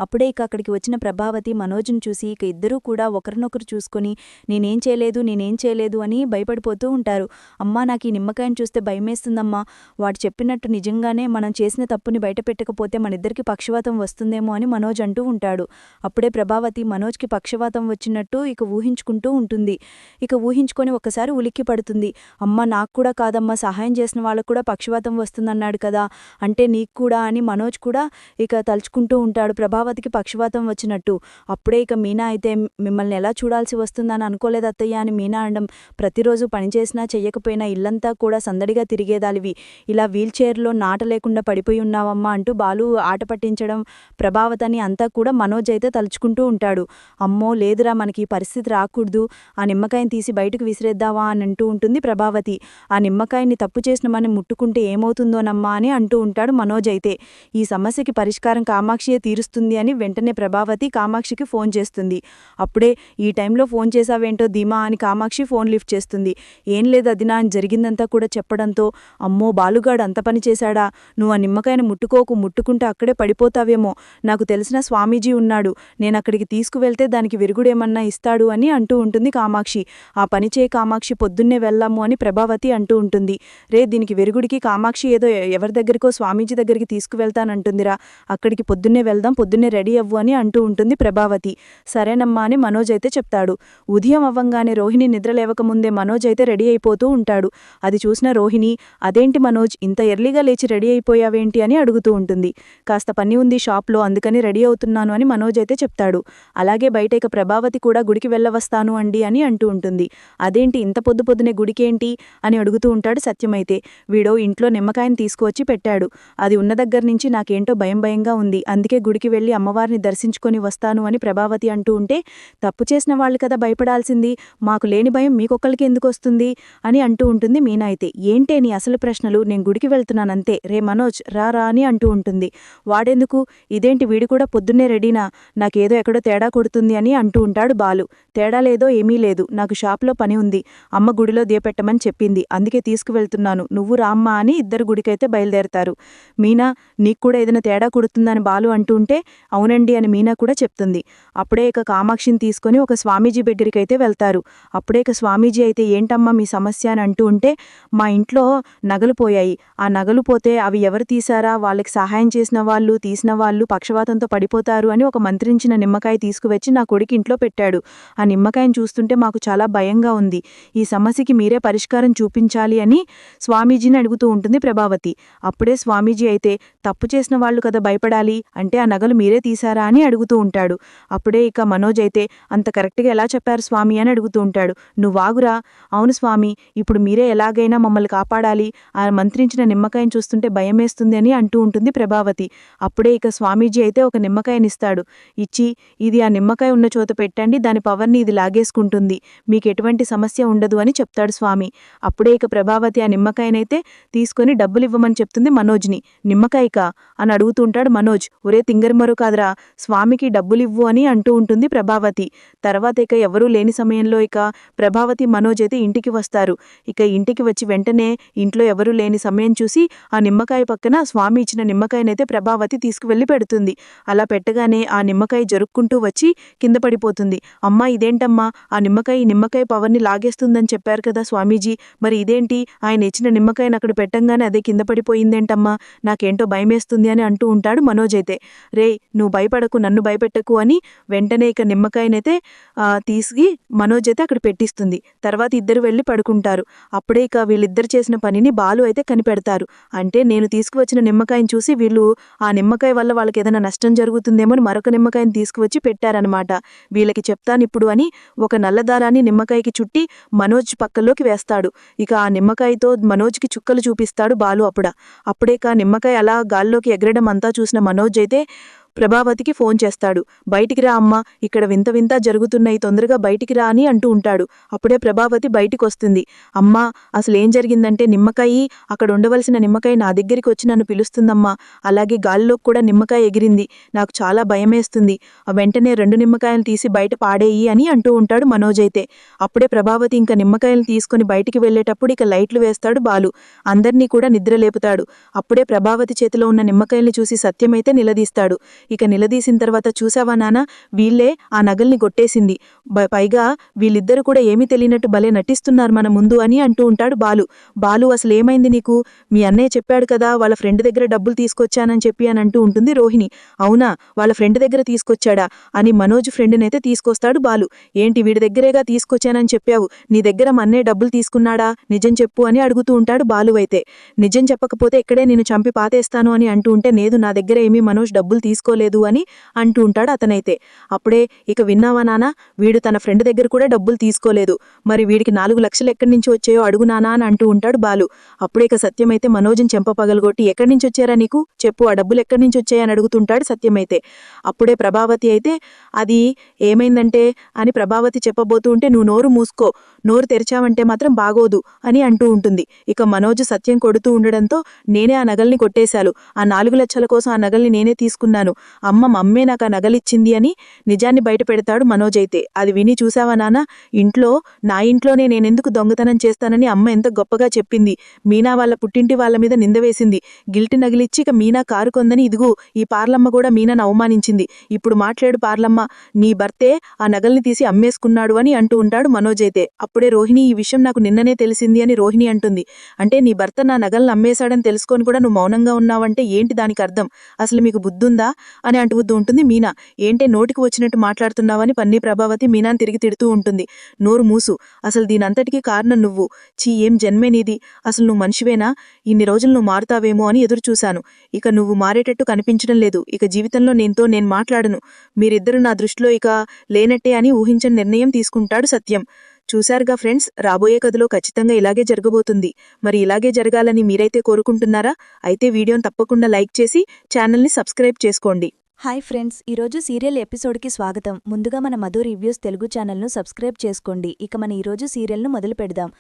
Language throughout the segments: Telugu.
అప్పుడే ఇక అక్కడికి వచ్చిన ప్రభావతి మనోజ్ని చూసి ఇక ఇద్దరూ కూడా ఒకరినొకరు చూసుకొని నేనేం చేయలేదు అని భయపడిపోతూ ఉంటారు. అమ్మా నాకు ఈ నిమ్మకాయని చూస్తే భయమేస్తుందమ్మా, వాడు చెప్పినట్టు నిజంగానే మనం చేసిన తప్పుని బయటపెట్టకపోతే మనిద్దరికి పక్షవాతం వస్తుందేమో అని మనోజ్ అంటూ ఉంటాడు. అప్పుడే ప్రభావతి మనోజ్కి పక్షవాతం వచ్చినట్టు ఇక ఊహించుకుంటూ ఉంటుంది. ఇక ఊహించుకొని ఒక్కసారి ఉలిక్కి పడుతుంది. అమ్మ నాకు కూడా కాదమ్మా, సహాయం చేసిన వాళ్ళకు కూడా పక్షవాతం వస్తుందన్నాడు కదా, అంటే నీకు కూడా అని మనోజ్ కూడా ఇక తలుచుకుంటూ ఉంటాడు ప్రభావతికి పక్షవాతం వచ్చినట్టు. అప్పుడే ఇక మీనా అయితే మిమ్మల్ని ఎలా చూడాల్సి వస్తుందని అనుకోలేదు అత్తయ్య అని మీనా అనడం, ప్రతిరోజు పనిచేసినా చెయ్యకపోయినా ఇల్లంతా కూడా సందడిగా తిరిగేదాలివి, ఇలా వీల్చైర్లో నాట లేకుండా పడిపోయి ఉన్నావమ్మా అంటూ బాలు ఆట పట్టించడం ప్రభావతని అంతా కూడా మనోజ్ అయితే తలుచుకుంటూ ఉంటాడు. అమ్మో లేదురా, మనకి ఈ పరిస్థితి రాకూడదు, ఆ నిమ్మకాయని తీసి బయటకు విసిరేద్దావా అని అంటూ ఉంటుంది ప్రభావతి. ఆ నిమ్మకాయని తప్పు చేసిన మనం ముట్టుకుంటే ఏమవుతుందోనమ్మా అని అంటూ ఉంటాడు మనోజ్ అయితే. ఈ సమస్యకి పరిష్కారం కామాక్షియే తీరుస్తుంది అని వెంటనే ప్రభావతి కామాక్షికి ఫోన్ చేస్తుంది. అప్పుడే ఈ టైంలో ఫోన్ చేసావేంటో ధీమా అని కామాక్షి ఫోన్ లిఫ్ట్ చేస్తుంది. ఏం లేదు అదినా అని జరిగిందంతా కూడా చెప్పడంతో, అమ్మో బాలుగాడు అంత పని చేశాడా, నువ్వు ఆ నిమ్మకాయను ముట్టుకుంటే అక్కడే పడిపోతావేమో, నాకు తెలిసిన స్వామీజీ ఉన్నాడు, నేను అక్కడికి తీసుకువెళ్తే దానికి విరుగుడేమన్నా ఇస్తాడు అని అంటూ ఉంటుంది కామాక్షి. ఆ పని చేయ కామాక్షి, పొద్దున్నే వెళ్దాము అని ప్రభావతి అంటూ ఉంటుంది. రే దీనికి విరుగుడికి కామాక్షి ఏదో ఎవరి దగ్గరికో స్వామీజీ దగ్గరికి తీసుకువెళ్తానంటుందిరా, అక్కడికి పొద్దున్నే వెళ్దాం, పొద్దున్నే రెడీ అవ్వు అని అంటూ ఉంటుంది ప్రభావతి. సరేనమ్మా అని మనోజ్ అయితే చెప్తాడు. ఉదయం అవ్వంగానే రోహిణి నిద్ర లేవకముందే మనోజ్ అయితే రెడీ అయిపోతూ ఉంటాడు. అది చూసిన రోహిణి, అదేంటి మనోజ్ ఇంత ఎర్లీగా లేచి రెడీ అయిపోయావేంటి అని అడుగుతూ ఉంటుంది. కాస్త పని ఉంది షాప్లో, అందుకని రెడీ అవుతున్నాను అని మనోజ్ అయితే చెప్తాడు. అలాగే బయట ఇక ప్రభావతి కూడా గుడికి వెళ్ళవస్తాను అండి అని అంటూ ఉంటుంది. అదేంటి ఇంత పొద్దునే గుడికేంటి అని అడుగుతూ ఉంటాడు సత్యమైతే. వీడో ఇంట్లో నిమ్మకాయని తీసుకువచ్చి పెట్టాడు, అది ఉన్న దగ్గర నుంచి నాకేంటో భయంగా ఉంది, అందుకే గుడికి వెళ్ళి అమ్మవారిని దర్శించుకొని వస్తాను అని ప్రభావతి అంటూ ఉంటే, తప్పు చేసిన వాళ్ళు కదా భయపడాల్సింది, మాకు లేని భయం మీకొక్కరికి ఎందుకు వస్తుంది అని అంటూ ఉంటుంది మీనా అయితే. ఏంటే నీ అసలు ప్రశ్నలు, నేను గుడికి వెళ్తున్నానంతే, రే మనోజ్ రా అని అంటూ ఉంటుంది. వాడెందుకు, ఇదేంటి వీడు కూడా పొద్దున్నే రెడీనా, నాకేదో ఎక్కడో తేడా కొడుతుంది అని అంటూ ఉంటాడు బాలు. తేడా లేదో ఏమీ లేదు, నాకు షాప్లో పని ఉంది, అమ్మ గుడిలో దీపెట్టమని చెప్పింది, అందుకే తీసుకువెళ్తున్నాను, నువ్వు రామ్మా అని ఇద్దరు గుడికైతే బయలుదేరతారు. మీనా నీకు కూడా ఏదైనా తేడా కొడుతుందని బాలు అంటూ ఉంటే, అవునండి అని మీనా కూడా చెప్తుంది. అప్పుడే ఇక కామాక్షిని తీసుకొని ఒక స్వామీజీ దగ్గరికైతే వెళ్తారు. అప్పుడే ఇక స్వామీజీ అయితే, ఏంటమ్మా మీ సమస్య అని అంటూ ఉంటే, మా ఇంట్లో నగలు పోయాయి, ఆ నగలు పోతే అవి ఎవరు తీశారా, వాళ్ళకి సహాయం చేసిన వాళ్ళు తీసిన వాళ్ళు పక్షవాతంతో పడిపోతారు అని ఒక మంత్రించిన నిమ్మకాయ తీసుకువచ్చి నా కొడుకు ఇంట్లో పెట్టాడు, ఆ నిమ్మకాయని చూస్తుంటే మాకు చాలా భయంగా ఉంది, ఈ సమస్యకి మీరే పరిష్కారం చూపించాలి అని స్వామీజీని అడుగుతూ ఉంటుంది ప్రభావతి. అప్పుడే స్వామీజీ అయితే, తప్పు చేసిన వాళ్ళు కదా భయపడాలి, అంటే ఆ నగలు మీరే తీశారా అని అడుగుతూ ఉంటాడు. అప్పుడే ఇక మనోజ్ అయితే, అంత కరెక్ట్గా ఎలా చెప్పారు స్వామి అని అడుగుతూ ఉంటాడు. నువ్వాగురా, అవును స్వామి, ఇప్పుడు మీరే ఎలాగైనా మమ్మల్ని కాపాడాలి, ఆ మంత్రించిన నిమ్మకాయని చూస్తుంటే భయమేస్తుంది అని అంటూ ఉంటుంది ప్రభావతి. అప్పుడే ఇక స్వామీజీ అయితే ఒక నిమ్మకాయనిస్తాడు. ఇచ్చి, ఇది ఆ నిమ్మకాయ ఉన్న చోట పెట్టండి, దాని పవర్ని ఇది లాగేసుకుంటుంది, మీకు ఎటువంటి సమస్య ఉండదు అని చెప్తాడు స్వామి. అప్పుడే ఇక ప్రభావతి ఆ నిమ్మకాయనైతే తీసుకొని డబ్బులివ్వమని చెప్తుంది మనోజ్ని. నిమ్మకాయకా అని అడుగుతుంటాడు మనోజ్. ఒరే తింగరిమరు కాదురా, స్వామికి డబ్బులివ్వు అని అంటూ ఉంటుంది ప్రభావతి. తర్వాత ఇక ఎవరూ లేని సమయంలో ఇక ప్రభావతి మనోజ్ అయితే ఇంటికి వస్తారు. ఇక ఇంటికి వచ్చి వెంటనే ఇంట్లో ఎవరూ లేని సమయం చూసి ఆ నిమ్మకాయ పక్కన స్వామి ఇచ్చిన నిమ్మకాయనైతే ప్రభావతి తీసుకువెళ్ళి పెడుతుంది. అలా పెట్టగానే ఆ నిమ్మకాయ జరుక్కుంటూ వచ్చి కింద పడిపోతుంది. అమ్మా ఇదేంటమ్మా, ఆ నిమ్మకాయ పవర్ని లాగేస్తుందని చెప్పారు కదా స్వామీజీ, మరి ఇదేంటి, ఆయన ఇచ్చిన నిమ్మకాయని అక్కడ పెట్టంగానే అదే కింద పడిపోయిందేంటమ్మా, నాకేంటో భయమేస్తుంది అని అంటూ ఉంటాడు మనోజ్ అయితే. రే నువ్వు భయపడకు, నన్ను భయపెట్టకు అని వెంటనే ఇక నిమ్మకాయనైతే తీసి మనోజ్ అయితే అక్కడ పెట్టిస్తుంది. తర్వాత ఇద్దరు వెళ్ళి పడుకుంటారు. అప్పుడే ఇక వీళ్ళిద్దరు చేసిన పనిని బాలు అయితే కనిపెడతారు. అంటే నేను తీసుకువచ్చిన నిమ్మకాయని చూసి వీళ్ళు ఆ నిమ్మకాయ వల్ల వాళ్ళకి ఏదైనా నష్టం జరుగుతుందేమో అని మరొక నిమ్మకాయని తీసుకువచ్చి పెట్టారనమాట. వీళ్ళకి చెప్తానిప్పుడు అని ఒక నల్లదారాన్ని నిమ్మకాయకి చుట్టి మనోజ్ పక్కల్లోకి వేస్తాడు. ఇక ఆ నిమ్మకాయతో మనోజ్కి చుక్కలు చూపిస్తాడు బాలు. అప్పుడే ఇక నిమ్మకాయ అలా గాల్లోకి ఎగరడం అంతా చూసిన మనోజ్ అయితే ప్రభావతికి ఫోన్ చేస్తాడు. బయటికి రా అమ్మా, ఇక్కడ వింత జరుగుతున్నాయి, తొందరగా బయటికి రా అని అంటూ ఉంటాడు. అప్పుడే ప్రభావతి బయటికొస్తుంది. అమ్మా అసలేం జరిగిందంటే, నిమ్మకాయి అక్కడ ఉండవలసిన నిమ్మకాయ నా దగ్గరికి వచ్చి నన్ను పిలుస్తుందమ్మా, అలాగే గాలిలోకి కూడా నిమ్మకాయ ఎగిరింది, నాకు చాలా భయమేస్తుంది, వెంటనే 2 నిమ్మకాయలు తీసి బయట పాడేయి అని అంటూ ఉంటాడు మనోజ్ అయితే. అప్పుడే ప్రభావతి ఇంకా నిమ్మకాయలు తీసుకుని బయటికి వెళ్లేటప్పుడు ఇక లైట్లు వేస్తాడు బాలు. అందర్నీ కూడా నిద్రలేపుతాడు. అప్పుడే ప్రభావతి చేతిలో ఉన్న నిమ్మకాయల్ని చూసి సత్యమైతే నిలదీస్తాడు. ఇక నిలదీసిన తర్వాత చూసావా నాన్న, వీళ్ళే ఆ నగల్ని కొట్టేసింది. పైగా వీళ్ళిద్దరూ కూడా ఏమీ తెలియనట్టు భలే నటిస్తున్నారు మన ముందు అని అంటూ ఉంటాడు బాలు. బాలు, అసలేమైంది నీకు? మీ అన్నయ్య చెప్పాడు కదా వాళ్ళ ఫ్రెండ్ దగ్గర డబ్బులు తీసుకొచ్చానని చెప్పి అని అంటూ ఉంటుంది రోహిణి. అవునా, వాళ్ళ ఫ్రెండ్ దగ్గర తీసుకొచ్చాడా అని మనోజ్ ఫ్రెండ్నైతే తీసుకొస్తాడు బాలు. ఏంటి, వీడి దగ్గరేగా తీసుకొచ్చానని చెప్పావు, నీ దగ్గర మా అన్నయ్య డబ్బులు తీసుకున్నాడా, నిజం చెప్పు అని అడుగుతూ ఉంటాడు బాలు. అయితే నిజం చెప్పకపోతే ఇక్కడే నేను చంపి పాతేస్తాను అని అంటూ ఉంటే, లేదు నా దగ్గర ఏమీ మనోజ్ డబ్బులు తీసుకోలేదు అని అంటూ ఉంటాడు అతనైతే. అప్పుడే, ఇక విన్నావా నానా, వీడు తన ఫ్రెండ్ దగ్గర కూడా డబ్బులు తీసుకోలేదు, మరి వీడికి 4 లక్షలు ఎక్కడి నుంచి వచ్చాయో అడుగు నానా అని అంటూ ఉంటాడు బాలు. అప్పుడే ఇక సత్యమైతే మనోజ్ని చెంప పగలగొట్టి, ఎక్కడి నుంచి వచ్చారా నీకు, చెప్పు ఆ డబ్బులు ఎక్కడి నుంచి వచ్చాయని అడుగుతుంటాడు సత్యమైతే. అప్పుడే ప్రభావతి అయితే, అది ఏమైందంటే అని ప్రభావతి చెప్పబోతూ ఉంటే, నువ్వు నోరు మూసుకో, నోరు తెరిచావంటే మాత్రం బాగోదు అని అంటూ ఉంటుంది. ఇక మనోజ్ సత్యం కొడుతూ ఉండడంతో, నేనే ఆ నగల్ని కొట్టేశాను, ఆ 4 లక్షల కోసం ఆ నగల్ని నేనే తీసుకున్నాను, అమ్మే నాకు ఆ నగలిచ్చింది అని నిజాన్ని బయట పెడతాడు మనోజ్ అయితే. అది విని, చూసావా నాన్న, నా ఇంట్లోనే నేనెందుకు దొంగతనం చేస్తానని అమ్మ ఎంత గొప్పగా చెప్పింది, మీనా వాళ్ళ పుట్టింటి వాళ్ళ మీద నింద వేసింది, గిల్టి నగిలిచ్చి ఇక మీనా కారు కొందని ఇదిగో ఈ పార్లమ్మ కూడా మీనాను అవమానించింది, ఇప్పుడు మాట్లాడు పార్లమ్మ, నీ భర్తే ఆ నగల్ని తీసి అమ్మేసుకున్నాడు అని అంటూ ఉంటాడు మనోజ్ అయితే. అప్పుడే రోహిణి, ఈ విషయం నాకు నిన్ననే తెలిసింది అని రోహిణి అంటుంది. అంటే నీ భర్త నా నగల్ని అమ్మేశాడని తెలుసుకొని కూడా నువ్వు మౌనంగా ఉన్నావంటే ఏంటి దానికి అర్థం, అసలు మీకు బుద్ధుందా అని అంటూ ఉంటుంది మీనా. ఏంటే నోటికి వచ్చినట్టు మాట్లాడుతున్నావని పన్నీ ప్రభావతి మీనాని తిరిగి తిడుతూ ఉంటుంది. నోరు మూసు, అసలు దీనంతటికీ కారణం నువ్వు, ఏం జన్మే నీది, అసలు నువ్వు మనిషివేనా, ఇన్ని రోజులు నువ్వు మారుతావేమో అని ఎదురుచూశాను, ఇక నువ్వు మారేటట్టు కనిపించడం లేదు, ఇక జీవితంలో నేను మాట్లాడను, మీరిద్దరూ నా దృష్టిలో ఇక లేనట్టే అని ఊహించని నిర్ణయం తీసుకుంటాడు సత్యం. చూశారుగా ఫ్రెండ్స్, రాబోయే కథలో ఖచ్చితంగా ఇలాగే జరగబోతుంది. మరి ఇలాగే జరగాలని మీరైతే కోరుకుంటున్నారా? అయితే వీడియోని తప్పకుండా లైక్ చేసి ఛానల్ని సబ్స్క్రైబ్ చేసుకోండి. హాయ్ ఫ్రెండ్స్, ఈరోజు సీరియల్ ఎపిసోడ్కి స్వాగతం. ముందుగా మన మధు రివ్యూస్ తెలుగు ఛానల్ను సబ్స్క్రైబ్ చేసుకోండి. ఇక మన ఈరోజు సీరియల్ను మొదలు పెడదాం.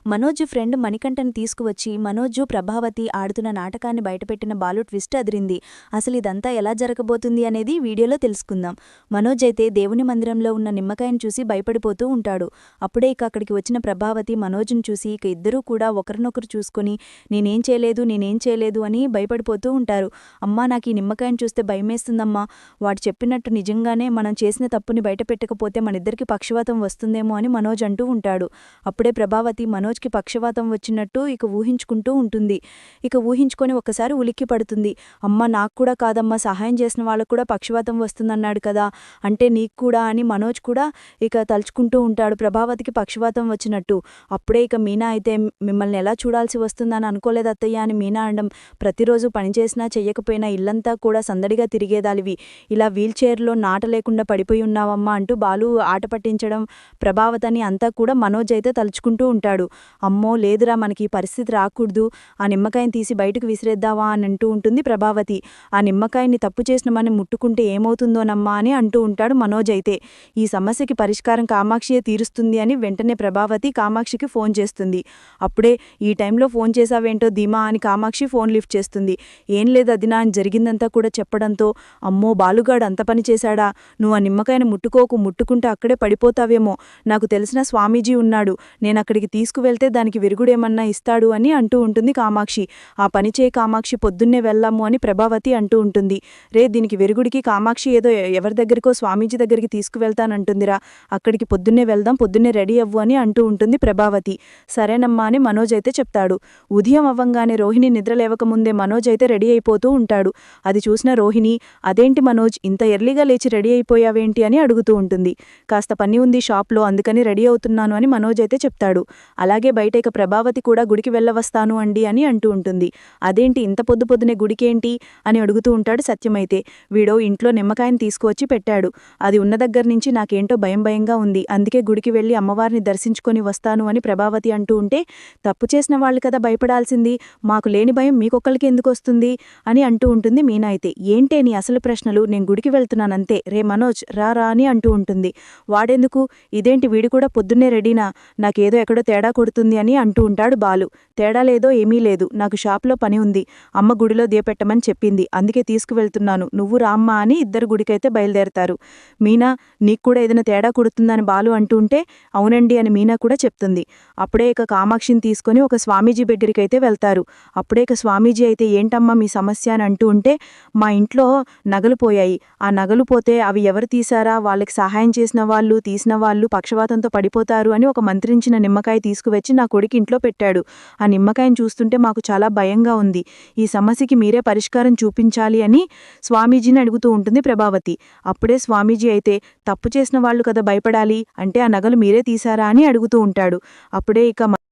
మనోజ్ ఫ్రెండ్ మణికంఠను తీసుకువచ్చి మనోజు ప్రభావతి ఆడుతున్న నాటకాన్ని బయటపెట్టిన బాలు ట్విస్ట్ అదిరింది. అసలు ఇదంతా ఎలా జరగబోతుంది అనేది వీడియోలో తెలుసుకుందాం. మనోజ్ అయితే దేవుని మందిరంలో ఉన్న నిమ్మకాయను చూసి భయపడిపోతూ ఉంటాడు. అప్పుడే ఇక అక్కడికి వచ్చిన ప్రభావతి మనోజ్ను చూసి ఇక ఇద్దరూ కూడా ఒకరినొకరు చూసుకొని నేనేం చేయలేదు అని భయపడిపోతూ ఉంటారు. అమ్మా, నాకు ఈ నిమ్మకాయను చూస్తే భయమేస్తుందమ్మా, వాడు చెప్పినట్టు నిజంగానే మనం చేసిన తప్పుని బయటపెట్టకపోతే మనిద్దరికి పక్షవాతం వస్తుందేమో అని మనోజ్ అంటూ ఉంటాడు. అప్పుడే ప్రభావతి మనోజ్కి పక్షవాతం వచ్చినట్టు ఇక ఊహించుకుంటూ ఉంటుంది. ఇక ఊహించుకొని ఒక్కసారి ఉలిక్కి పడుతుంది. అమ్మ, నాకు కూడా కాదమ్మా, సహాయం చేసిన వాళ్ళకు కూడా పక్షవాతం వస్తుందన్నాడు కదా, అంటే నీకు కూడా అని మనోజ్ కూడా ఇక తలుచుకుంటూ ఉంటాడు ప్రభావతికి పక్షవాతం వచ్చినట్టు. అప్పుడే ఇక మీనా అయితే, మిమ్మల్ని ఎలా చూడాల్సి వస్తుందని అనుకోలేదు అత్తయ్య అని మీనా అనడం. ప్రతిరోజు పనిచేసినా చెయ్యకపోయినా ఇల్లంతా కూడా సందడిగా తిరిగేదాలివి, ఇలా వీల్ చైర్లో నాట లేకుండా పడిపోయి ఉన్నావమ్మా అంటూ బాలు ఆట పట్టించడం ప్రభావతని అంతా కూడా మనోజ్ అయితే తలుచుకుంటూ ఉంటాడు. అమ్మో లేదురా, మనకి ఈ పరిస్థితి రాకూడదు, ఆ నిమ్మకాయని తీసి బయటకు విసిరేద్దావా అని అంటూ ఉంటుంది ప్రభావతి. ఆ నిమ్మకాయని తప్పు చేసిన మనం ముట్టుకుంటే ఏమవుతుందోనమ్మా అని అంటూ ఉంటాడు మనోజ్ అయితే. ఈ సమస్యకి పరిష్కారం కామాక్షియే తీరుస్తుంది అని వెంటనే ప్రభావతి కామాక్షికి ఫోన్ చేస్తుంది. అప్పుడే, ఈ టైంలో ఫోన్ చేసావేంటో ధీమా అని కామాక్షి ఫోన్ లిఫ్ట్ చేస్తుంది. ఏం లేదు అదినా అని జరిగిందంతా కూడా చెప్పడంతో, అమ్మో బాలుగాడు అంత పని చేశాడా, నువ్వు ఆ నిమ్మకాయను ముట్టుకుంటే అక్కడే పడిపోతావేమో, నాకు తెలిసిన స్వామీజీ ఉన్నాడు, నేను అక్కడికి తీసుకువెళ్తే దానికి విరుగుడేమన్నా ఇస్తాడు అని అంటూ ఉంటుంది కామాక్షి. ఆ పని చేయి కామాక్షి, పొద్దున్నే వెళ్దాము అని ప్రభావతి అంటూ ఉంటుంది. దీనికి విరుగుడికి కామాక్షి ఏదో ఎవరి దగ్గరికో స్వామీజీ దగ్గరికి తీసుకువెళ్తానంటుందిరా, అక్కడికి పొద్దున్నే వెళ్దాం, పొద్దున్నే రెడీ అవ్వు అని అంటూ ఉంటుంది ప్రభావతి. సరేనమ్మా అని మనోజ్ అయితే చెప్తాడు. ఉదయం అవ్వంగానే రోహిణి నిద్రలేవకముందే మనోజ్ అయితే రెడీ అయిపోతూ ఉంటాడు. అది చూసిన రోహిణి, అదేంటి మనోజ్, ఇంత ఎర్లీగా లేచి రెడీ అయిపోయావేంటి అని అడుగుతూ ఉంటుంది. కాస్త పని ఉంది షాప్లో, అందుకని రెడీ అవుతున్నాను అని మనోజ్ అయితే చెప్తాడు. అలాగే బయట ఇక ప్రభావతి కూడా గుడికి వెళ్ళవస్తాను అండి అని అంటూ ఉంటుంది. అదేంటి ఇంత పొద్దునే గుడికేంటి అని అడుగుతూ ఉంటాడు సత్యమైతే. వీడో ఇంట్లో నిమ్మకాయని తీసుకువచ్చి పెట్టాడు, అది ఉన్న దగ్గర నుంచి నాకేంటో భయంగా ఉంది, అందుకే గుడికి వెళ్ళి అమ్మవారిని దర్శించుకొని వస్తాను అని ప్రభావతి అంటూ ఉంటే, తప్పు చేసిన వాళ్ళు కదా భయపడాల్సింది, మాకు లేని భయం మీకొక్కరికి ఎందుకు వస్తుంది అని అంటూ ఉంటుంది మీనా అయితే. ఏంటే నీ అసలు ప్రశ్నలు, నేను గుడికి వెళ్తున్నానంతే, రే మనోజ్ రా అని అంటూ ఉంటుంది. వాడెందుకు, ఇదేంటి వీడు కూడా పొద్దున్నే రెడీనా, నాకేదో ఎక్కడో తేడా కొడుతుంది కొడుతుంది అని అంటూ ఉంటాడు బాలు. తేడా లేదో ఏమీ లేదు, నాకు షాప్లో పని ఉంది, అమ్మ గుడిలో దీపెట్టమని చెప్పింది, అందుకే తీసుకువెళ్తున్నాను, నువ్వు రామ్మా అని ఇద్దరు గుడికైతే బయలుదేరతారు. మీనా, నీకు కూడా ఏదైనా తేడా కొడుతుందని బాలు అంటూ ఉంటే అవునండి అని మీనా కూడా చెప్తుంది. అప్పుడే ఇక కామాక్షిని తీసుకొని ఒక స్వామీజీ దగ్గరికైతే వెళ్తారు. అప్పుడే ఇక స్వామీజీ అయితే ఏంటమ్మా మీ సమస్య అని అంటూ ఉంటే మా ఇంట్లో నగలు పోయాయి, ఆ నగలు పోతే అవి ఎవరు తీశారా, వాళ్ళకి సహాయం చేసిన వాళ్ళు తీసిన వాళ్ళు పక్షవాతంతో పడిపోతారు అని ఒక మంత్రించిన నిమ్మకాయ తీసుకువచ్చి నా కొడుకు ఇంట్లో పెట్టాడు. ఆ నిమ్మకాయను చూస్తుంటే మాకు చాలా భయంగా ఉంది, ఈ సమస్యకి మీరే పరిష్కారం చూపించాలి అని స్వామీజీని అడుగుతూ ఉంటుంది ప్రభావతి. అప్పుడే స్వామీజీ అయితే తప్పు చేసిన వాళ్ళు కదా భయపడాలి, అంటే ఆ నగలు మీరే తీశారా అని అడుగుతూ ఉంటాడు. అప్పుడే ఇక